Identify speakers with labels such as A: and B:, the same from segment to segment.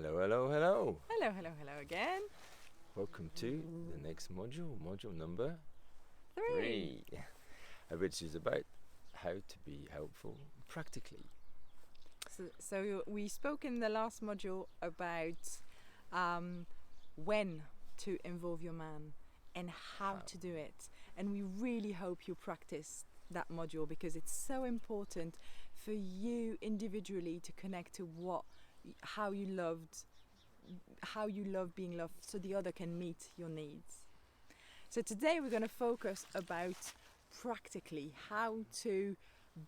A: Hello, hello, hello.
B: Hello, hello, hello again.
A: Welcome to the next module number
B: 3.
A: 3, which is about how to be helpful practically.
B: So we spoke in the last module about when to involve your man and how to do it. And we really hope you practice that module because it's so important for you individually to connect to how you love being loved so the other can meet your needs. So today we're going to focus about practically how to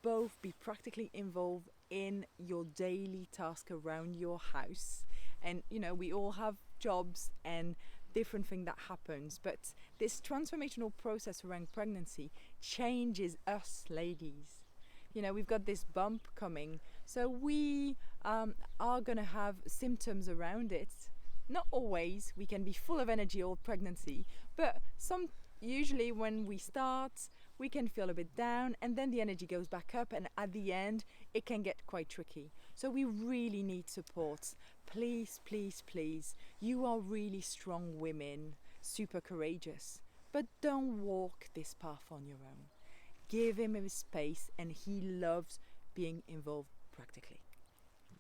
B: both be practically involved in your daily task around your house. And we all have jobs and different thing that happens, but this transformational process around pregnancy changes us ladies. We've got this bump coming, so we are going to have symptoms around it. Not always. We can be full of energy all pregnancy, but usually when we start, we can feel a bit down, and then the energy goes back up, and at the end, it can get quite tricky. So we really need support. Please, please, please. You are really strong women, super courageous, but don't walk this path on your own. Give him his space, and he loves being involved practically.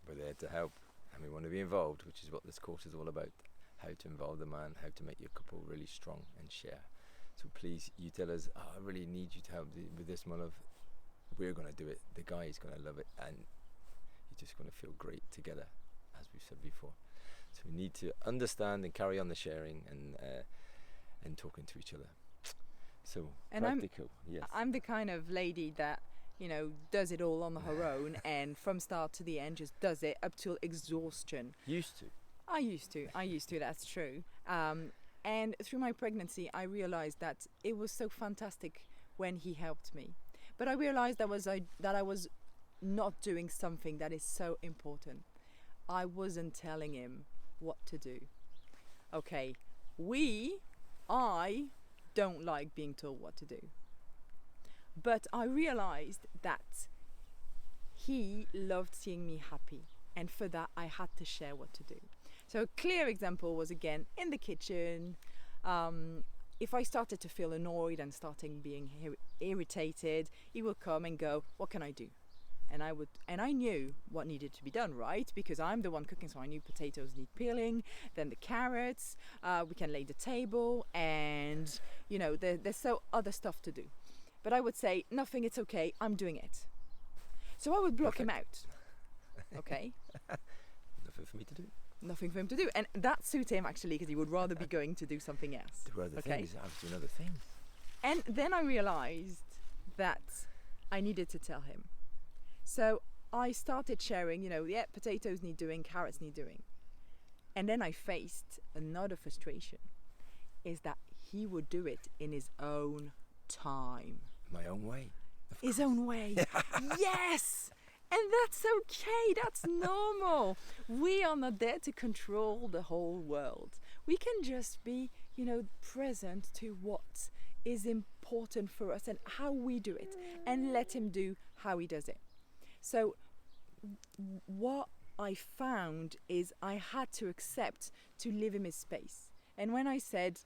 A: We're there to help, and we want to be involved, which is what this course is all about. How to involve the man, how to make your couple really strong and share. So please, you tell us, I really need you to help with this, my love. We're going to do it. The guy is going to love it, and you're just going to feel great together, as we've said before. So we need to understand and carry on the sharing and talking to each other. So
B: and
A: practical, yes.
B: I'm the kind of lady that does it all on her own and from start to the end just does it up till exhaustion. I used to, that's true. And through my pregnancy, I realized that it was so fantastic when he helped me. But I realized that I was not doing something that is so important. I wasn't telling him what to do. Okay, I don't like being told what to do. But I realized that he loved seeing me happy. And for that, I had to share what to do. So a clear example was, again, in the kitchen. If I started to feel annoyed and starting being irritated, he would come and go, what can I do? And I knew what needed to be done, right? Because I'm the one cooking, so I knew potatoes need peeling, then the carrots, we can lay the table, and, there's so other stuff to do. But I would say, nothing, it's okay, I'm doing it. So I would block him out. Okay?
A: Nothing for me to do.
B: Nothing for him to do. And that suited him, actually, because he would rather be going to do something else.
A: Do other things. I was doing other things.
B: And then I realised that I needed to tell him. So I started sharing, potatoes need doing, carrots need doing. And then I faced another frustration, is that he would do it in his own time.
A: My own way.
B: His own way. Yes! And that's okay, that's normal. We are not there to control the whole world. We can just be, present to what is important for us and how we do it, and let him do how he does it. So what I found is I had to accept to live in his space. And when I said,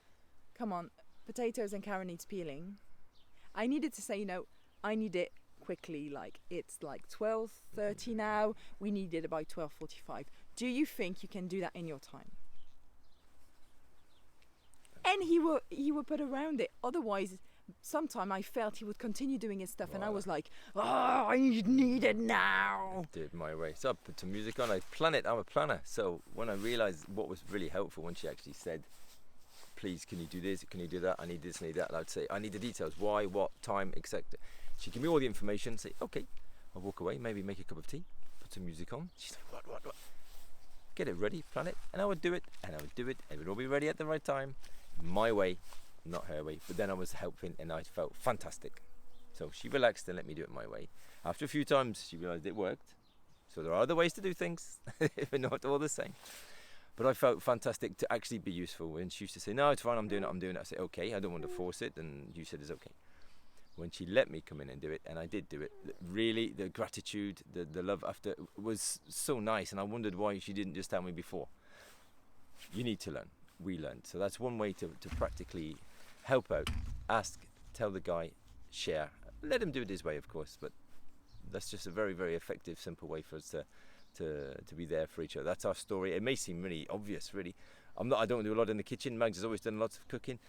B: come on, potatoes and carrot needs peeling, I needed to say, I need it quickly, like it's like 12:30 now, we need it by 12:45. Do you think you can do that in your time? And he would put around it. Otherwise, sometime I felt he would continue doing his stuff, and I was like, I need it now.
A: I did my way. So I put some music on, I plan it, I'm a planner. So when I realised what was really helpful, when she actually said, please, can you do this, can you do that, I need this, I need that, and I'd say, I need the details, why, what, time, etc. She'd give me all the information, say, okay, I'll walk away, maybe make a cup of tea, put some music on. She's like, what? Get it ready, plan it, and I would do it, and it would all be ready at the right time, my way, not her way. But then I was helping, and I felt fantastic. So she relaxed and let me do it my way. After a few times, she realised it worked. So there are other ways to do things, if they're not all the same. But I felt fantastic to actually be useful. And she used to say, no, it's fine, I'm doing it. I say, okay, I don't want to force it. And you said it's okay. when she let me come in and do it, and I did do it, really the gratitude, the love after was so nice, and I wondered why she didn't just tell me before. You need to learn. We learned. So that's one way to practically help out. Ask, tell the guy, share. Let him do it his way, of course, but that's just a very, very effective, simple way for us to be there for each other. That's our story. It may seem really obvious, really. I don't do a lot in the kitchen. Magz has always done lots of cooking.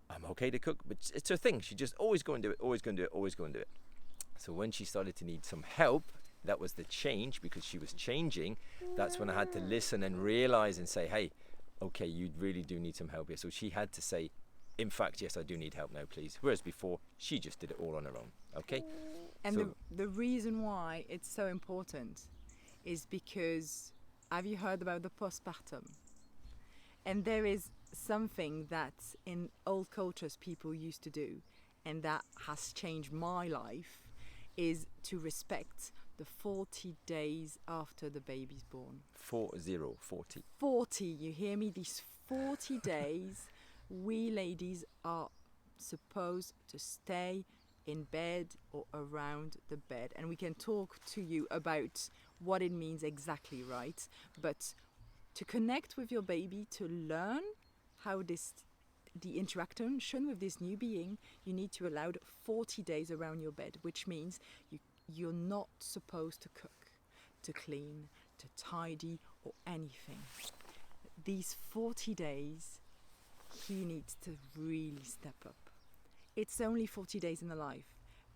A: I'm okay to cook, but it's her thing. She just always go and do it, always go and do it, always go and do it. So when she started to need some help, that was the change, because she was changing. That's when I had to listen and realize and say, hey, okay, you really do need some help here. So she had to say, in fact, yes, I do need help now, please. Whereas before, she just did it all on her own, okay?
B: And
A: So-
B: the reason why it's so important is because, have you heard about the post-partum? And there is something that in old cultures people used to do, and that has changed my life, is to respect the 40 days after the baby's born.
A: 40.
B: 40, you hear me? These 40 days, we ladies are supposed to stay in bed or around the bed. And we can talk to you about what it means exactly, right? But to connect with your baby, to learn how the interaction with this new being, you need to allow 40 days around your bed, which means you're not supposed to cook, to clean, to tidy or anything. These 40 days, he needs to really step up. It's only 40 days in the life,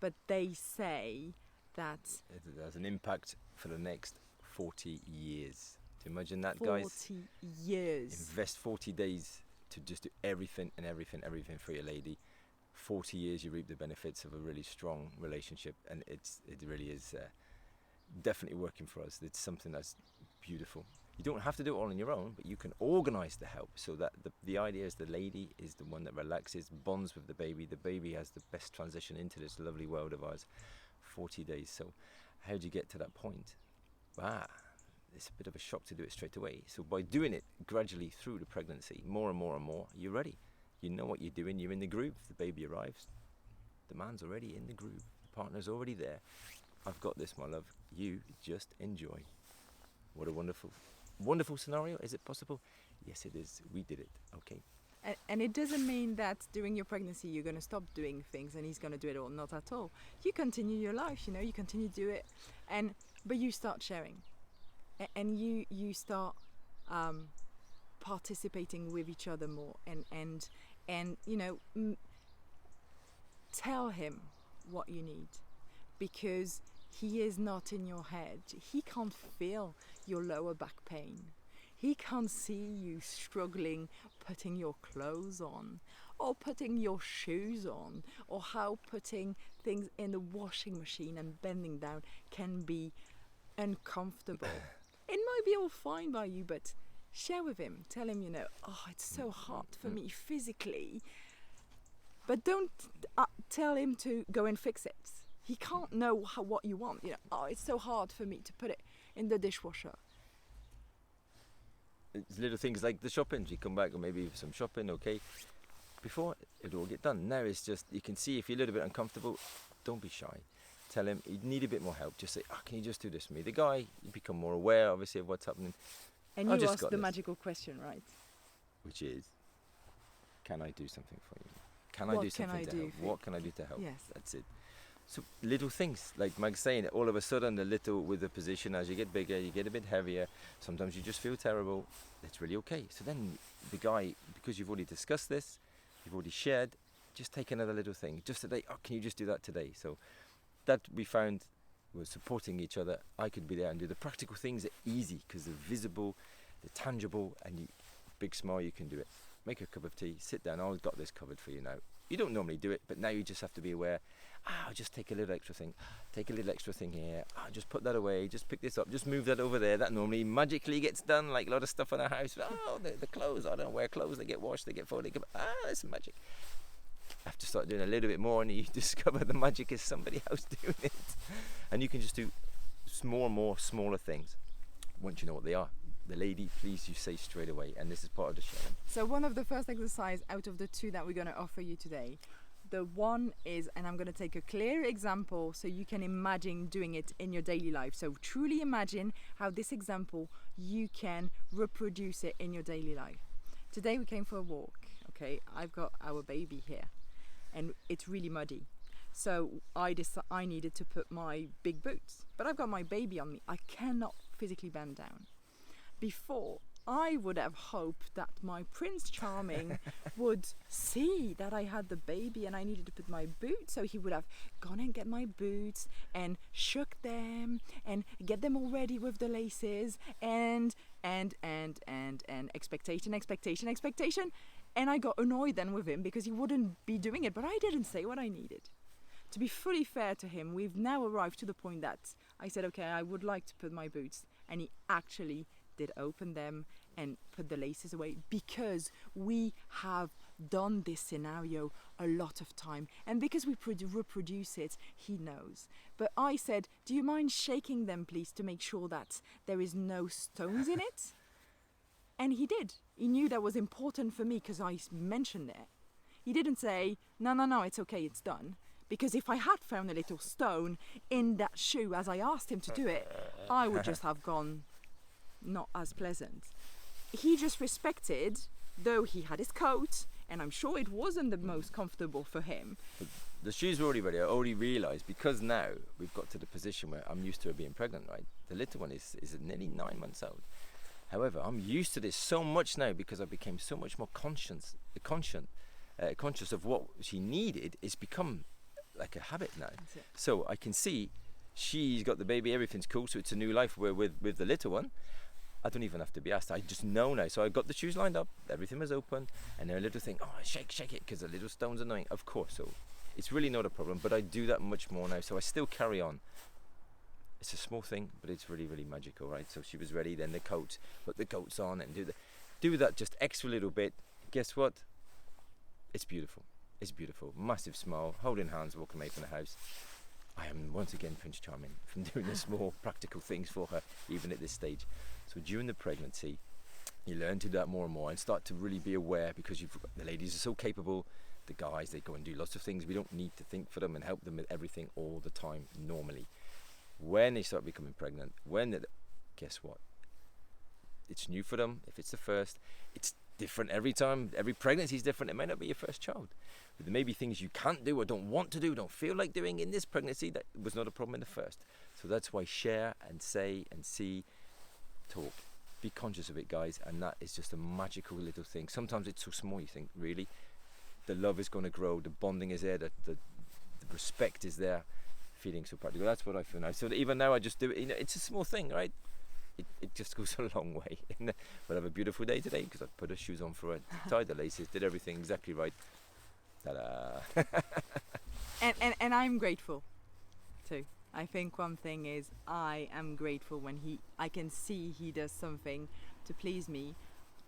B: but they say that
A: It has an impact for the next 40 years. Do you imagine that, guys?
B: 40 years.
A: Invest 40 days to just do everything for your lady. 40 years you reap the benefits of a really strong relationship, and it really is definitely working for us. It's something that's beautiful. You don't have to do it all on your own, but you can organize the help so that the idea is the lady is the one that relaxes, bonds with the baby has the best transition into this lovely world of ours. 40 days. So how do you get to that point? It's a bit of a shock to do it straight away. So by doing it gradually through the pregnancy, more and more and more, you're ready. You know what you're doing. You're in the groove. The baby arrives. The man's already in the groove. The partner's already there. I've got this, my love. You just enjoy. What a wonderful, wonderful scenario. Is it possible? Yes, it is. We did it. Okay.
B: And it doesn't mean that during your pregnancy you're going to stop doing things and he's going to do it all. Not at all. You continue your life, you continue to do it, but you start sharing, and you start participating with each other more, and tell him what you need, because he is not in your head. He can't feel your lower back pain. He can't see you struggling putting your clothes on, or putting your shoes on, or how putting things in the washing machine and bending down can be uncomfortable. It might be all fine by you, but share with him. Tell him, it's so hard for me physically. But don't tell him to go and fix it. He can't know what you want. It's so hard for me to put it in the dishwasher.
A: It's little things like the shopping. You come back and maybe some shopping, okay. Before it all get done. Now it's just, you can see if you're a little bit uncomfortable, don't be shy. Tell him you need a bit more help. Just say, can you just do this for me? The guy, you become more aware, obviously, of what's happening.
B: And you ask the magical question, right?
A: Which is, can I do something for you? Can I do something to help? What can I do to help?
B: Yes.
A: That's it. So little things, like Magz saying, all of a sudden the little with the position, as you get bigger, you get a bit heavier. Sometimes you just feel terrible. It's really okay. So then the guy, because you've already discussed this, you've already shared, just take another little thing. Just today, can you just do that today? So that we found was supporting each other. I could be there and do the practical things are easy because they're visible, they're tangible, and big smile, you can do it. Make a cup of tea, sit down, I've got this covered for you now. You don't normally do it, but now you just have to be aware. I'll just take a little extra thing. Take a little extra thing here. Just put that away. Just pick this up. Just move that over there. That normally magically gets done, like a lot of stuff in our house. The clothes. I don't wear clothes. They get washed. They get folded. It's magic. I have to start doing a little bit more, and you discover the magic is somebody else doing it. And you can just do smaller things once you know what they are. The lady, please, you say straight away, and this is part of the sharing.
B: So one of the first exercise out of the two that we're going to offer you today, The one is, and I'm going to take a clear example so you can imagine doing it in your daily life. So truly imagine how this example, you can reproduce it in your daily life. Today we came for a walk, okay? I've got our baby here and it's really muddy. So I needed to put my big boots, but I've got my baby on me. I cannot physically bend down. Before, I would have hoped that my Prince Charming would see that I had the baby and I needed to put my boots, so he would have gone and get my boots and shook them and get them all ready with the laces and expectation. And I got annoyed then with him because he wouldn't be doing it, but I didn't say what I needed. To be fully fair to him, we've now arrived to the point that I said, okay, I would like to put my boots, and he actually did open them and put the laces away, because we have done this scenario a lot of time, and because we reproduce it, he knows. But I said, do you mind shaking them please to make sure that there is no stones in it? And he did. He knew that was important for me because I mentioned it. He didn't say, no, it's okay, it's done. Because if I had found a little stone in that shoe as I asked him to do it, I would just have gone not as pleasant. He just respected, though he had his coat, and I'm sure it wasn't the most comfortable for him.
A: The shoes were already ready. I already realised, because now we've got to the position where I'm used to her being pregnant, right? The little one is nearly 9 months old. However, I'm used to this so much now because I became so much more conscious of what she needed. It's become like a habit now. So I can see she's got the baby, everything's cool, so it's a new life where with the little one I don't even have to be asked, I just know now. So I got the shoes lined up, everything was open, and her little thing, shake it because the little stone's annoying, of course. So it's really not a problem, but I do that much more now, so I still carry on. It's a small thing, but it's really, really magical, right? So she was ready, then the coat, put the coats on and do that just extra little bit. Guess what? It's beautiful. It's beautiful. Massive smile, holding hands, walking away from the house. I am once again Prince Charming from doing the small practical things for her, even at this stage. So during the pregnancy, you learn to do that more and more and start to really be aware, because the ladies are so capable. The guys, they go and do lots of things. We don't need to think for them and help them with everything all the time normally. When they start becoming pregnant, guess what? It's new for them. If it's the first, it's different every time. Every pregnancy is different. It may not be your first child. But there may be things you can't do or don't want to do, don't feel like doing in this pregnancy. That was not a problem in the first. So that's why share and say and see, talk. Be conscious of it, guys. And that is just a magical little thing. Sometimes it's so small you think, really? The love is going to grow. The bonding is there. The respect is there. Feeling so practical. That's what I feel now. So even now I just do it. It's a small thing, right? It just goes a long way. We'll have a beautiful day today because I put her shoes on for her, tied the laces, did everything exactly right. Ta-da!
B: and I'm grateful too. I think one thing is I am grateful when I can see he does something to please me,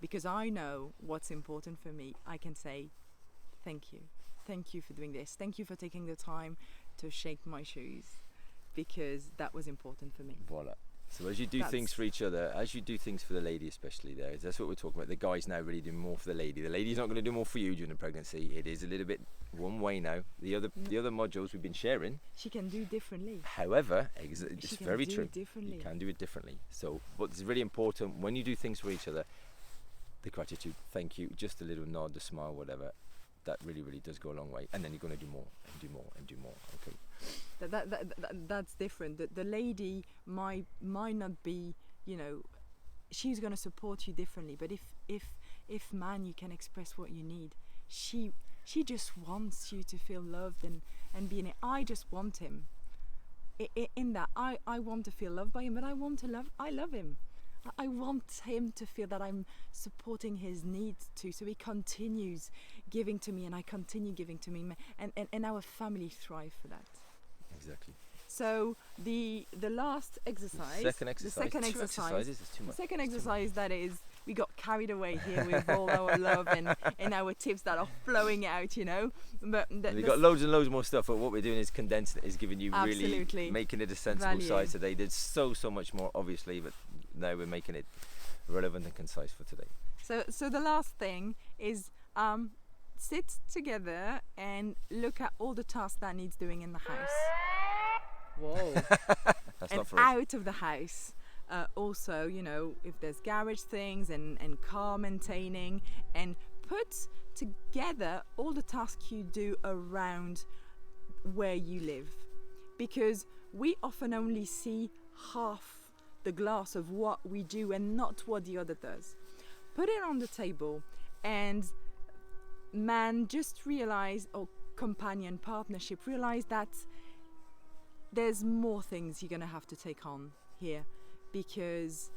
B: because I know what's important for me. I can say thank you for doing this, thank you for taking the time to shake my shoes, because that was important for me.
A: Voila. So as you do things for each other, as you do things for the lady especially, that's what we're talking about. The guy's now really doing more for the lady. The lady's not going to do more for you during the pregnancy. It is a little bit one way now. The other modules we've been sharing,
B: she can do differently.
A: However, it's very true.
B: Differently.
A: You can do it differently. So what's really important when you do things for each other, the gratitude, thank you, just a little nod, a smile, whatever, that really, really does go a long way. And then you're going to do more and do more and do more. Okay.
B: That's different. The lady might not be, she's going to support you differently. But if man, you can express what you need. She just wants you to feel loved and be in it. I just want him. In that, I want to feel loved by him, but I love him. I want him to feel that I'm supporting his needs too, so he continues giving to me and I continue giving to me, and our family thrive for that.
A: Exactly.
B: So the last exercise,
A: the second exercise,
B: that is, we got carried away here with all our love and our tips that are flowing out, But
A: we've got loads and loads more stuff, but what we're doing is condensing it, is giving you
B: absolutely
A: really making it a sensible size today. There's so much more, obviously, but now we're making it relevant and concise for today.
B: So the last thing is sit together and look at all the tasks that needs doing in the house. Whoa.
A: That's
B: And
A: not for us.
B: out of the house. Also, you know, if there's garage things and car maintaining, and put together all the tasks you do around where you live, because we often only see half the glass of what we do and not what the other does. Put it on the table, and man, just realize, or companion, partnership, realize that there's more things you're gonna have to take on here, because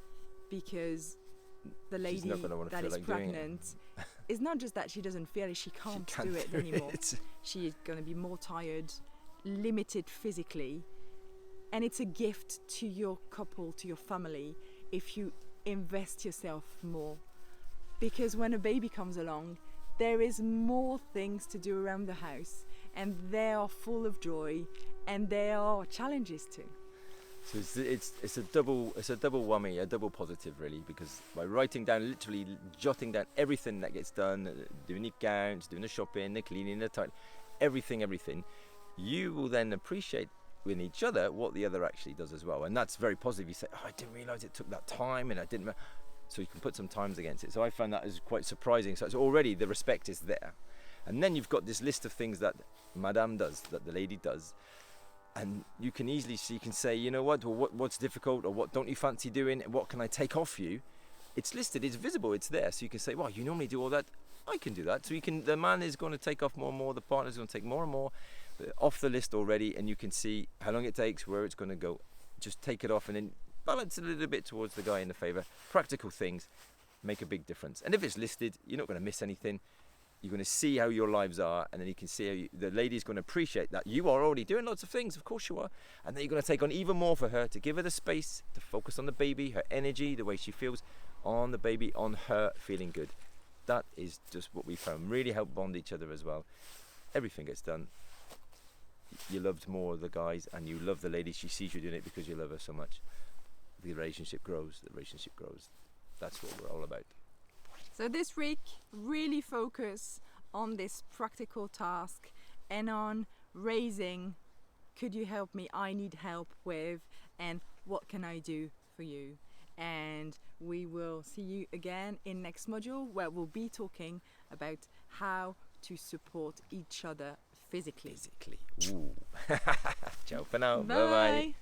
B: the lady
A: not gonna wanna
B: that
A: feel
B: is
A: like doing it.
B: pregnant, it's not just that she doesn't feel it, she can't do it anymore. She is going to be more tired, limited physically, and it's a gift to your couple, to your family, if you invest yourself more, because when a baby comes along, there is more things to do around the house, and they are full of joy, and there are challenges too.
A: So it's a double whammy, a double positive really, because by writing down, literally jotting down everything that gets done, doing the accounts, doing the shopping, the cleaning, the tidying, everything, you will then appreciate with each other what the other actually does as well, and that's very positive. You say, oh, I didn't realise it took that time, and I didn't. So you can put some times against it. So I found that as quite surprising. So it's already, the respect is there, and then you've got this list of things that Madame does, that the lady does. And you can easily see, you can say, you know what, or what's difficult, or what don't you fancy doing, and what can I take off you? It's listed, it's visible, it's there. So you can say, well, you normally do all that, I can do that. So you can, the man is going to take off more and more, the partner's going to take more and more off the list already, and you can see how long it takes, where it's going to go. Just take it off and then balance it a little bit towards the guy in the favour. Practical things make a big difference. And if it's listed, you're not going to miss anything. You're going to see how your lives are, and then you can see how the lady's going to appreciate that you are already doing lots of things, of course you are, and then you're going to take on even more for her, to give her the space to focus on the baby, her energy, the way she feels on the baby, on her feeling good. That is just what we found really help bond each other as well. Everything gets done. You loved more the guys, and you love the lady. She sees you doing it because you love her so much. The relationship grows. That's what we're all about.
B: So this week, really focus on this practical task and on raising, could you help me, I need help with, and what can I do for you? And we will see you again in next module, where we'll be talking about how to support each other physically.
A: Ooh. Ciao for now.
B: Bye.
A: Bye-bye.